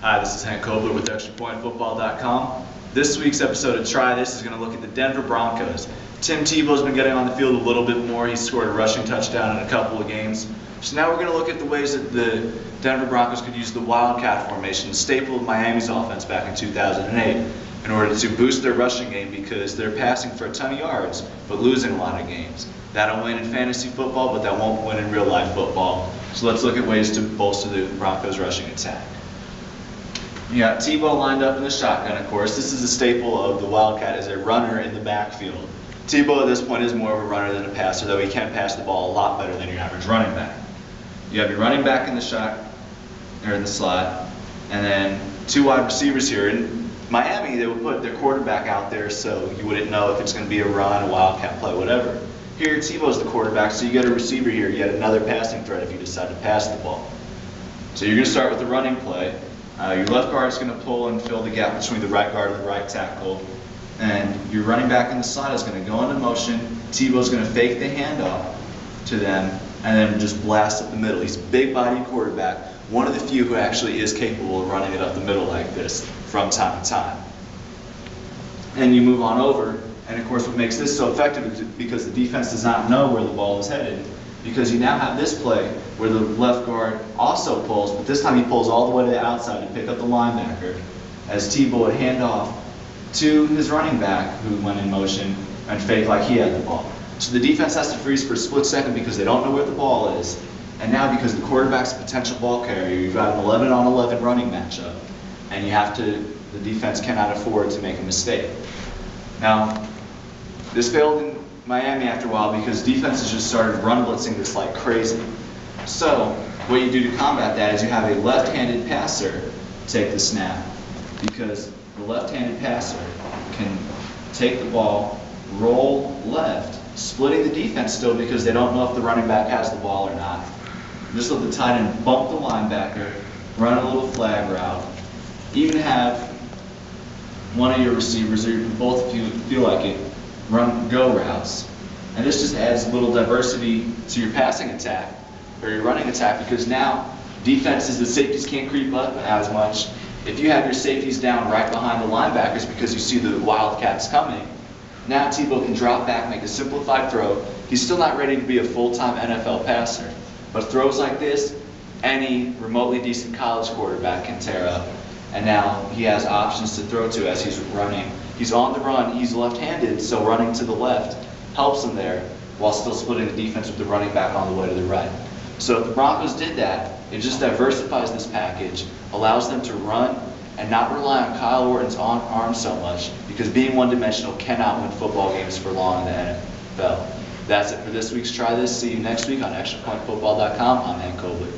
Hi, this is Hank Kobler with ExtraPointFootball.com. This week's episode of Try This is going to look at the Denver Broncos. Tim Tebow's been getting on the field a little bit more. He's scored a rushing touchdown in a couple of games. So now we're going to look at the ways that the Denver Broncos could use the WIldcat formation, a staple of Miami's offense back in 2008, in order to boost their rushing game because they're passing for a ton of yards but losing a lot of games. That'll win in fantasy football, but that won't win in real life football. So let's look at ways to bolster the Broncos' rushing attack. You got Tebow lined up in the shotgun, of course. This is a staple of the Wildcat as a runner in the backfield. Tebow at this point is more of a runner than a passer, though he can pass the ball a lot better than your average running back. You have your running back in the in the slot, and then two wide receivers here. In Miami, they would put their quarterback out there so you wouldn't know if it's going to be a run, a Wildcat play, whatever. Here, Tebow's the quarterback, so you get a receiver here, yet another passing threat if you decide to pass the ball. So you're going to start with the running play. Your left guard is going to pull and fill the gap between the right guard and the right tackle. And your running back in the slot is going to go into motion. Tebow's going to fake the handoff to them and then just blast up the middle. He's a big body quarterback, one of the few who actually is capable of running it up the middle like this from time to time. And you move on over. And of course what makes this so effective is because the defense does not know where the ball is headed. Because you now have this play where the left guard also pulls, but this time he pulls all the way to the outside to pick up the linebacker as Tebow would hand off to his running back who went in motion and fake like he had the ball. So the defense has to freeze for a split second because they don't know where the ball is. And now because the quarterback's a potential ball carrier, you've got an 11-on-11 running matchup. And the defense cannot afford to make a mistake. Now, this failed in Miami after a while because defenses just started run blitzing this like crazy. So what you do to combat that is you have a left-handed passer take the snap, because the left-handed passer can take the ball, roll left, splitting the defense still because they don't know if the running back has the ball or not. Just let the tight end bump the linebacker, run a little flag route, even have one of your receivers, or both if you feel like it, run go routes. And this just adds a little diversity to your passing attack, or your running attack, because now defenses, the safeties can't creep up as much. If you have your safeties down right behind the linebackers because you see the Wildcats coming, now Tebow can drop back, make a simplified throw. He's still not ready to be a full-time NFL passer, but throws like this, any remotely decent college quarterback can tear up. And now he has options to throw to as he's running. He's on the run, he's left-handed, so running to the left helps him there while still splitting the defense with the running back on the way to the right. So if the Broncos did that, it just diversifies this package, allows them to run and not rely on Kyle Orton's arm so much, because being one-dimensional cannot win football games for long in the NFL. That's it for this week's Try This. See you next week on ExtraPointFootball.com. I'm Hank Kobler.